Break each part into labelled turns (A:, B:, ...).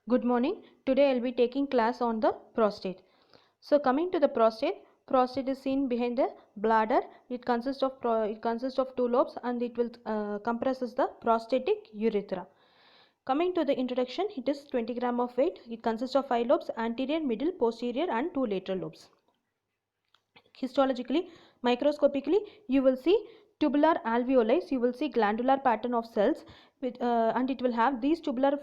A: Good morning. Today I'll be taking class on the prostate. So coming to the prostate is seen behind the bladder. It consists of two lobes and it will compresses the prostatic urethra. Coming to the introduction, it is 20 gram of weight. It consists of 5 lobes: anterior, middle, posterior and 2 lateral lobes. Histologically, microscopically, you will see tubular alveoli. You will see glandular pattern of cells with, and it will have these tubular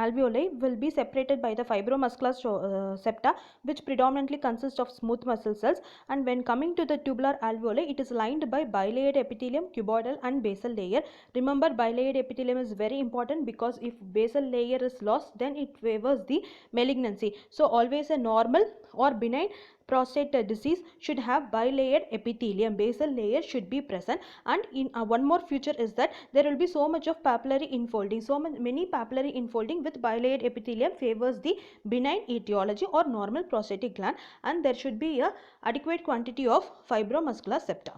A: alveoli will be separated by the fibromuscular septa, which predominantly consists of smooth muscle cells. And when coming to the tubular alveoli, it is lined by bilayered epithelium, cuboidal and basal layer. Remember, bilayered epithelium is very important because if basal layer is lost, then it favors the malignancy. So always a normal or benign prostate disease should have bilayered epithelium. Basal layer should be present. And in one more feature is that there will be so much of papillary infolding. Many papillary infolding with bilayered epithelium favors the benign etiology or normal prostatic gland, and there should be a adequate quantity of fibromuscular septa.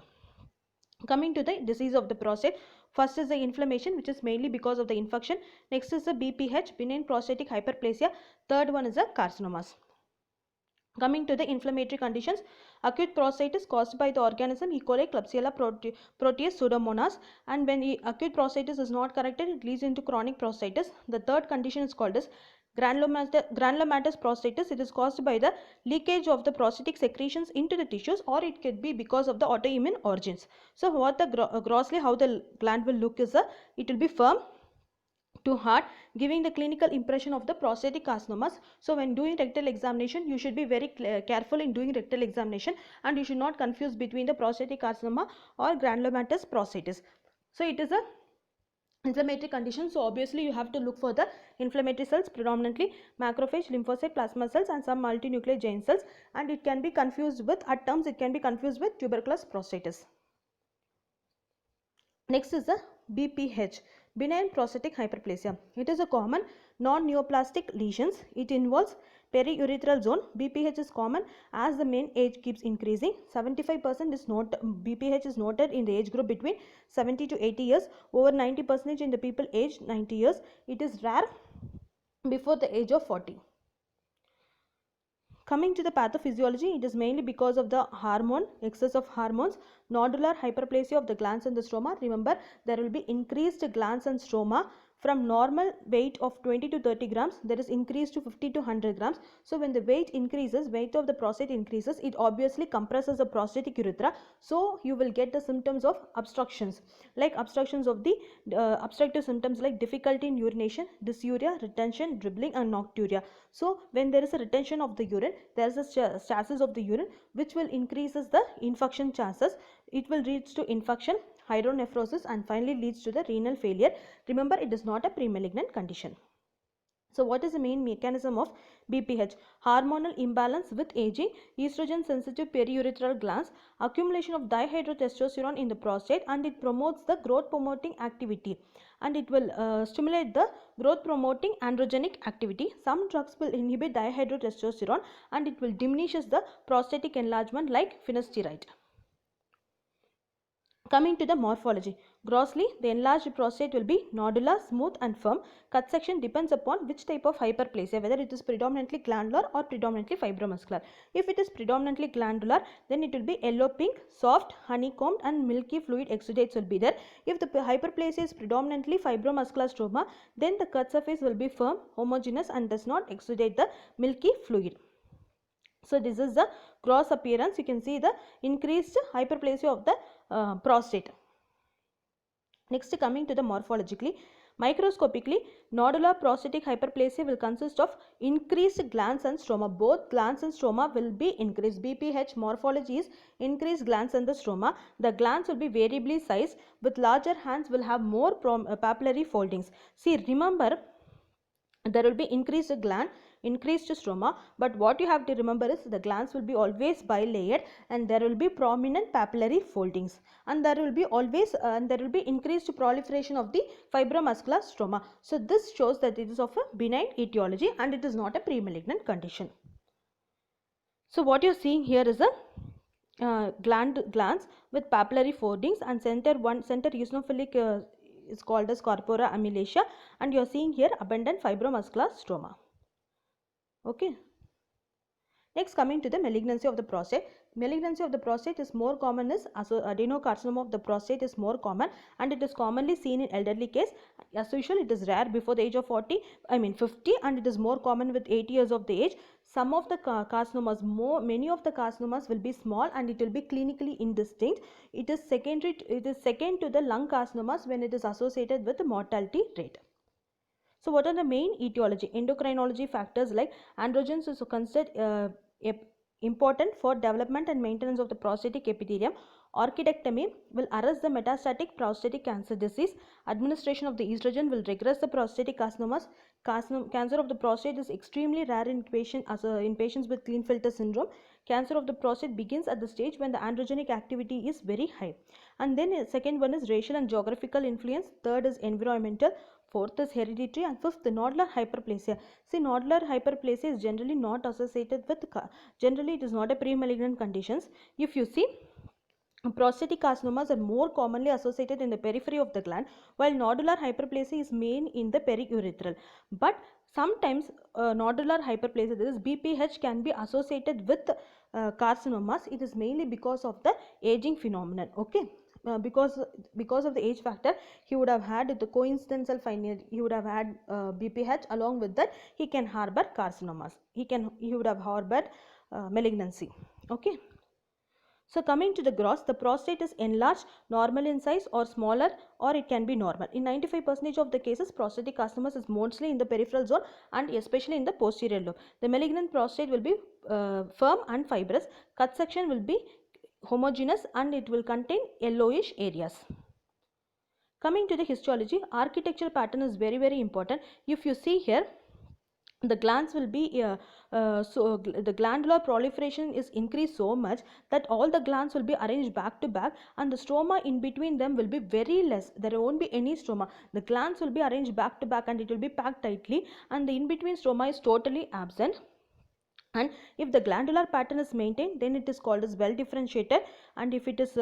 A: Coming to the disease of the prostate, first is the inflammation, which is mainly because of the infection. Next is the BPH, benign prostatic hyperplasia. Third one is the carcinomas. Coming to the inflammatory conditions, acute prostatitis caused by the organism E. coli, Klebsiella proteus, Pseudomonas, and when acute prostatitis is not corrected, it leads into chronic prostatitis. The third condition is called as granulomatous prostatitis. It is caused by the leakage of the prostatic secretions into the tissues, or it could be because of the autoimmune origins. So what the grossly how the gland will look is it will be firm to hard, giving the clinical impression of the prostatic carcinomas. So when doing rectal examination, you should be very careful in doing rectal examination, and you should not confuse between the prostatic carcinoma or granulomatous prostatitis. So it is a inflammatory condition, so obviously you have to look for the inflammatory cells, predominantly macrophage, lymphocyte, plasma cells and some multinuclear giant cells, and it can be confused with, at times it can be confused with tuberculous prostatitis. Next is the BPH, benign prostatic hyperplasia. It is a common non-neoplastic lesions. It involves periurethral zone. BPH is common as the mean age keeps increasing. 75% is not BPH is noted in the age group between 70 to 80 years, over 90% in the people aged 90 years. It is rare before the age of 40. Coming to the pathophysiology, it is mainly because of the excess of hormones, nodular hyperplasia of the glands and the stroma. Remember, there will be increased glands and stroma. From normal weight of 20 to 30 grams, there is increased to 50 to 100 grams. So when the weight increases, weight of the prostate increases, it obviously compresses the prostatic urethra. So you will get the symptoms of obstructions, like obstructions of the obstructive symptoms like difficulty in urination, dysuria, retention, dribbling and nocturia. So when there is a retention of the urine, there is a stasis of the urine, which will increases the infection chances. It will lead to infection, hydronephrosis and finally leads to the renal failure. Remember, it is not a premalignant condition. So what is the main mechanism of BPH? Hormonal imbalance with aging, estrogen sensitive periurethral glands, accumulation of dihydrotestosterone in the prostate, and it promotes the growth promoting activity, and it will stimulate the growth promoting androgenic activity. Some drugs will inhibit dihydrotestosterone and it will diminishes the prostatic enlargement like finasteride. Coming to the morphology, grossly the enlarged prostate will be nodular, smooth and firm. Cut section depends upon which type of hyperplasia, whether it is predominantly glandular or predominantly fibromuscular. If it is predominantly glandular, then it will be yellow pink, soft, honeycombed and milky fluid exudates will be there. If the hyperplasia is predominantly fibromuscular stroma, then the cut surface will be firm, homogeneous and does not exudate the milky fluid. So this is the gross appearance. You can see the increased hyperplasia of the prostate. Next, coming to the morphologically, microscopically, nodular prostatic hyperplasia will consist of increased glands and stroma. Both glands and stroma will be increased. BPH morphology is increased glands and the stroma. The glands will be variably sized. With larger hands will have more papillary foldings. See, remember, there will be increased gland, increased stroma, but what you have to remember is the glands will be always bilayered and there will be prominent papillary foldings, and there will be always there will be increased proliferation of the fibromuscular stroma. So this shows that it is of a benign etiology and it is not a premalignant condition. So what you are seeing here is a glands with papillary foldings, and center eosinophilic is called as corpora amylacia, and you are seeing here abundant fibromuscular stroma. Okay. Next, coming to the malignancy of the prostate. Malignancy of the prostate is more common is adenocarcinoma of the prostate is more common, and it is commonly seen in elderly case. As usual, it is rare before the age of 50, and it is more common with 80 years of the age. Some of the carcinomas, many of the carcinomas will be small and it will be clinically indistinct. It is second to the lung carcinomas when it is associated with the mortality rate. So what are the main etiology? Endocrinology factors like androgens is considered important for development and maintenance of the prostatic epithelium. Orchidectomy will arrest the metastatic prostatic cancer disease. Administration of the estrogen will regress the prostatic carcinomas. Cancer of the prostate is extremely rare in patients with Klinefelter syndrome. Cancer of the prostate begins at the stage when the androgenic activity is very high. And then second one is racial and geographical influence. Third is environmental. Fourth is hereditary, and fifth nodular hyperplasia. See, nodular hyperplasia is generally not associated with, generally it is not a pre-malignant conditions. If you see, prostatic carcinomas are more commonly associated in the periphery of the gland, while nodular hyperplasia is main in the periurethral. But sometimes nodular hyperplasia, that is BPH, can be associated with carcinomas. It is mainly because of the aging phenomenon. Okay. Because of the age factor, he would have had the coincidental finding, he would have had BPH. Along with that, he can harbor carcinomas, he would have harbored malignancy. Okay. So coming to the gross, the prostate is enlarged, normal in size or smaller, or it can be normal. In 95% of the cases, prostatic carcinomas is mostly in the peripheral zone and especially in the posterior lobe. The malignant prostate will be firm and fibrous. Cut section will be homogeneous and it will contain yellowish areas. Coming to the histology, architectural pattern is very, very important. If you see here, the glands will be the glandular proliferation is increased so much that all the glands will be arranged back to back, and the stroma in between them will be very less. There won't be any stroma. The glands will be arranged back to back and it will be packed tightly, and the in between stroma is totally absent. And if the glandular pattern is maintained, then it is called as well differentiated. And if it is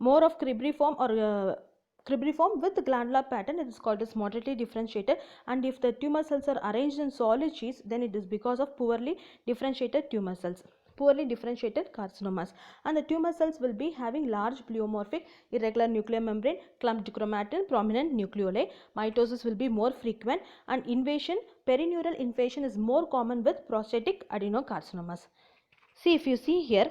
A: more of cribriform or cribriform with the glandular pattern, it is called as moderately differentiated. And if the tumor cells are arranged in solid sheets, then it is because of poorly differentiated tumor cells, poorly differentiated carcinomas. And the tumor cells will be having large pleomorphic irregular nuclear membrane, clumped chromatin, prominent nucleoli. Mitosis will be more frequent, and invasion, perineural invasion, is more common with prostatic adenocarcinomas. See, if you see here,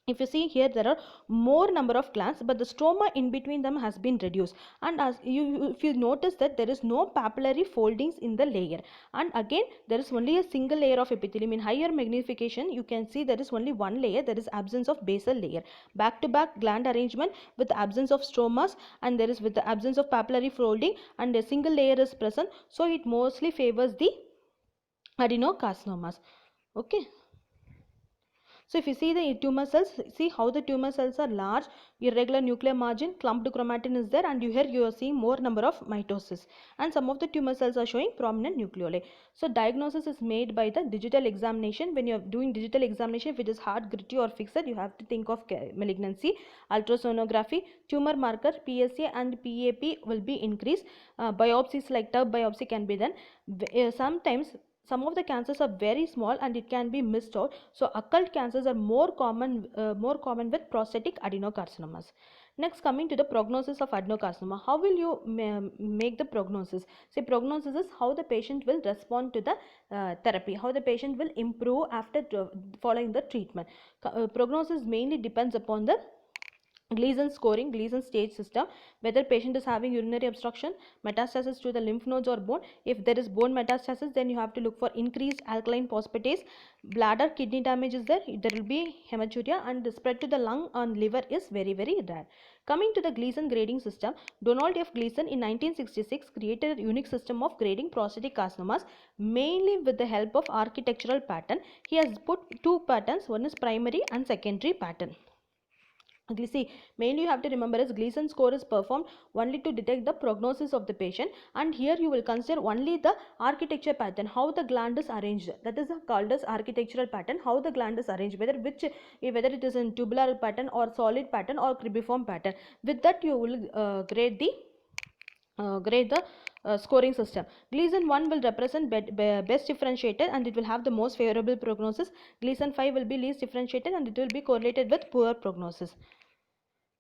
A: there are more number of glands, but the stroma in between them has been reduced. And as if you notice that there is no papillary foldings in the layer, and again there is only a single layer of epithelium. In higher magnification, you can see there is only one layer. There is absence of basal layer. Back to back gland arrangement with the absence of stromas, and there is with the absence of papillary folding, and a single layer is present. So it mostly favors the adenocarcinomas. Okay. So if you see the tumor cells, see how the tumor cells are large, irregular nuclear margin, clumped chromatin is there, and here you are seeing more number of mitosis. And some of the tumor cells are showing prominent nucleoli. So diagnosis is made by the digital examination. When you are doing digital examination, if it is hard, gritty or fixed, you have to think of malignancy. Ultrasonography, tumor marker, PSA and PAP will be increased. Biopsies like tub biopsy can be done. Sometimes some of the cancers are very small and it can be missed out. So occult cancers are more common with prostatic adenocarcinomas. Next, coming to the prognosis of adenocarcinoma. How will you make the prognosis? Say, prognosis is how the patient will respond to the therapy, how the patient will improve after following the treatment. Prognosis mainly depends upon the Gleason scoring, Gleason stage system, whether patient is having urinary obstruction, metastasis to the lymph nodes or bone. If there is bone metastasis, then you have to look for increased alkaline phosphatase. Bladder, kidney damage is there, there will be hematuria, and the spread to the lung and liver is very, very rare. Coming to the Gleason grading system, Donald F. Gleason in 1966 created a unique system of grading prostatic carcinomas, mainly with the help of architectural pattern. He has put two patterns, one is primary and secondary pattern. See, mainly you have to remember is Gleason score is performed only to detect the prognosis of the patient, and here you will consider only the architecture pattern, how the gland is arranged. That is called as architectural pattern, how the gland is arranged, whether it is in tubular pattern or solid pattern or cribriform pattern. With that you will grade the scoring system. Gleason 1 will represent best differentiated and it will have the most favorable prognosis. Gleason 5 will be least differentiated and it will be correlated with poor prognosis.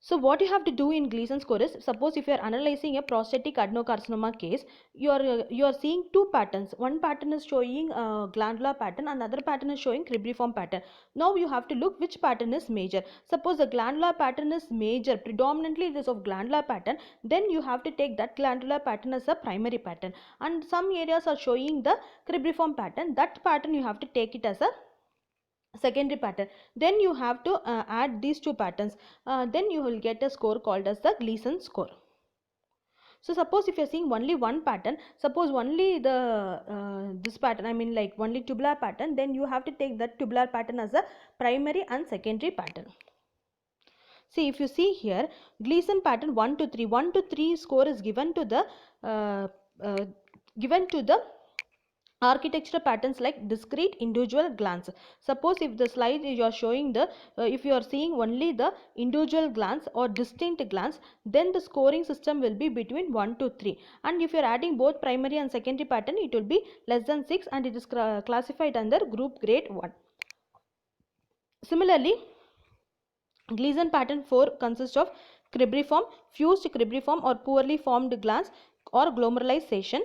A: So what you have to do in Gleason score is, suppose if you are analyzing a prostatic adenocarcinoma case, you are seeing two patterns. One pattern is showing glandular pattern, another pattern is showing cribriform pattern. Now you have to look which pattern is major. Suppose the glandular pattern is major, predominantly it is of glandular pattern, then you have to take that glandular pattern as a primary pattern. And some areas are showing the cribriform pattern, that pattern you have to take it as a secondary pattern. Then you have to add these two patterns, then you will get a score called as the Gleason score. So suppose if you are seeing only one pattern, suppose only the this pattern, I mean like only tubular pattern, then you have to take that tubular pattern as a primary and secondary pattern. See, if you see here, Gleason pattern 1 to 3, 1 to 3 score is given to the architecture patterns like discrete individual glands. Suppose if the slide you are showing the if you are seeing only the individual glands or distinct glands, then the scoring system will be between 1 to 3, and if you are adding both primary and secondary pattern, it will be less than 6 and it is classified under group grade 1. Similarly, Gleason pattern 4 consists of cribriform, fused cribriform or poorly formed glands or glomerulization.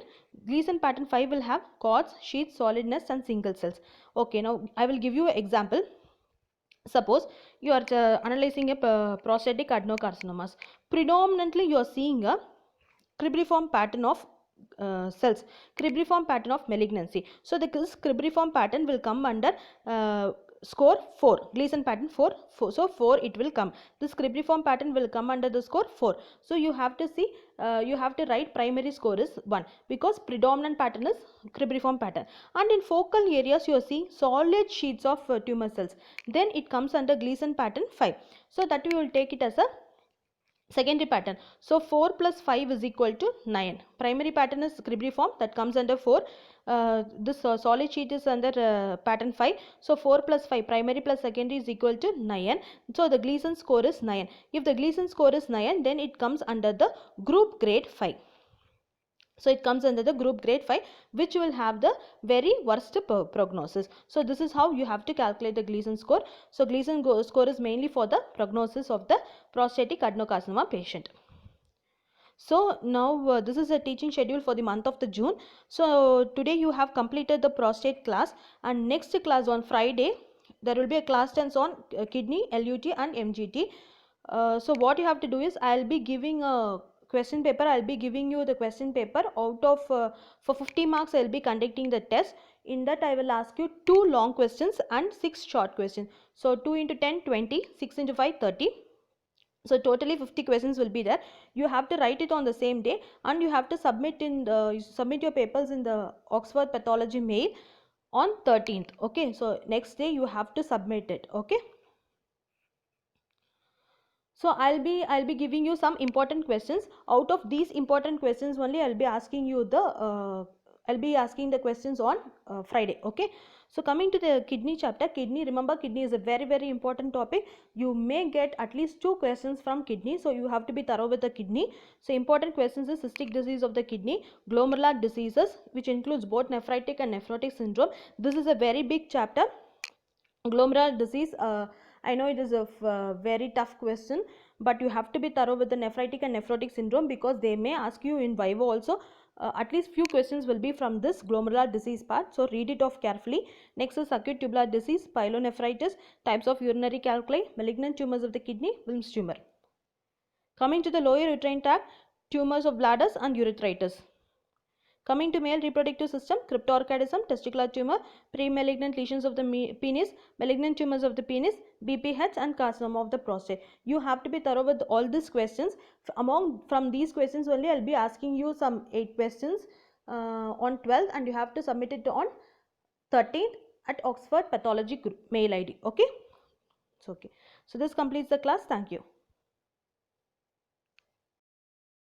A: Gleason pattern 5 will have cords, sheaths, solidness and single cells. Okay, now I will give you an example. Suppose you are analyzing a prostatic adenocarcinomas. Predominantly you are seeing a cribriform pattern of cells, cribriform pattern of malignancy. So this cribriform pattern will come under score 4, Gleason pattern 4, so 4 it will come. This cribriform pattern will come under the score 4. So you have to see, you have to write primary score is 1 because predominant pattern is cribriform pattern. And in focal areas you are seeing solid sheets of tumor cells, then it comes under Gleason pattern 5. So that we will take it as a secondary pattern. So 4 plus 5 is equal to 9. Primary pattern is cribriform, that comes under 4. This solid sheet is under pattern 5. So 4 plus 5, primary plus secondary, is equal to 9. So the Gleason score is 9. If the Gleason score is 9, then it comes under the group grade 5. So it comes under the group grade 5, which will have the very worst prognosis. So this is how you have to calculate the Gleason score. So Gleason score is mainly for the prognosis of the prostatic adenocarcinoma patient. So now this is a teaching schedule for the month of the June. So today you have completed the prostate class, and next class on Friday there will be a class 10 on kidney, LUT and MGT. So what you have to do is, I will be giving a question paper. I will be giving you the question paper. Out of for 50 marks I will be conducting the test. In that I will ask you 2 long questions and 6 short questions. So 2 into 10 20, 6 into 5 30. So totally 50 questions will be there. You have to write it on the same day, and you have to submit your papers in the Oxford Pathology mail on 13th. Okay, so next day you have to submit it. Okay. So I'll be giving you some important questions. Out of these important questions only I'll be asking you the questions on Friday. Okay. So coming to the kidney chapter, kidney, remember kidney is a very important topic. You may get at least 2 questions from kidney, so you have to be thorough with the kidney. So important questions is cystic disease of the kidney, glomerular diseases, which includes both nephritic and nephrotic syndrome. This is a very big chapter. Glomerular disease, I know it is a very tough question, but you have to be thorough with the nephritic and nephrotic syndrome, because they may ask you in vivo also. At least few questions will be from this glomerular disease part, so read it off carefully. Next is acute tubular disease, pyelonephritis, types of urinary calculi, malignant tumors of the kidney, Wilms tumor. Coming to the lower uterine tract, tumors of bladders and urethritis. Coming to male reproductive system, cryptorchidism, testicular tumor, pre-malignant lesions of the penis, malignant tumors of the penis, BPH and carcinoma of the prostate. You have to be thorough with all these questions. From these questions only, I'll be asking you some 8 questions on 12th, and you have to submit it on 13th at Oxford Pathology group mail ID. Okay. So this completes the class. Thank you.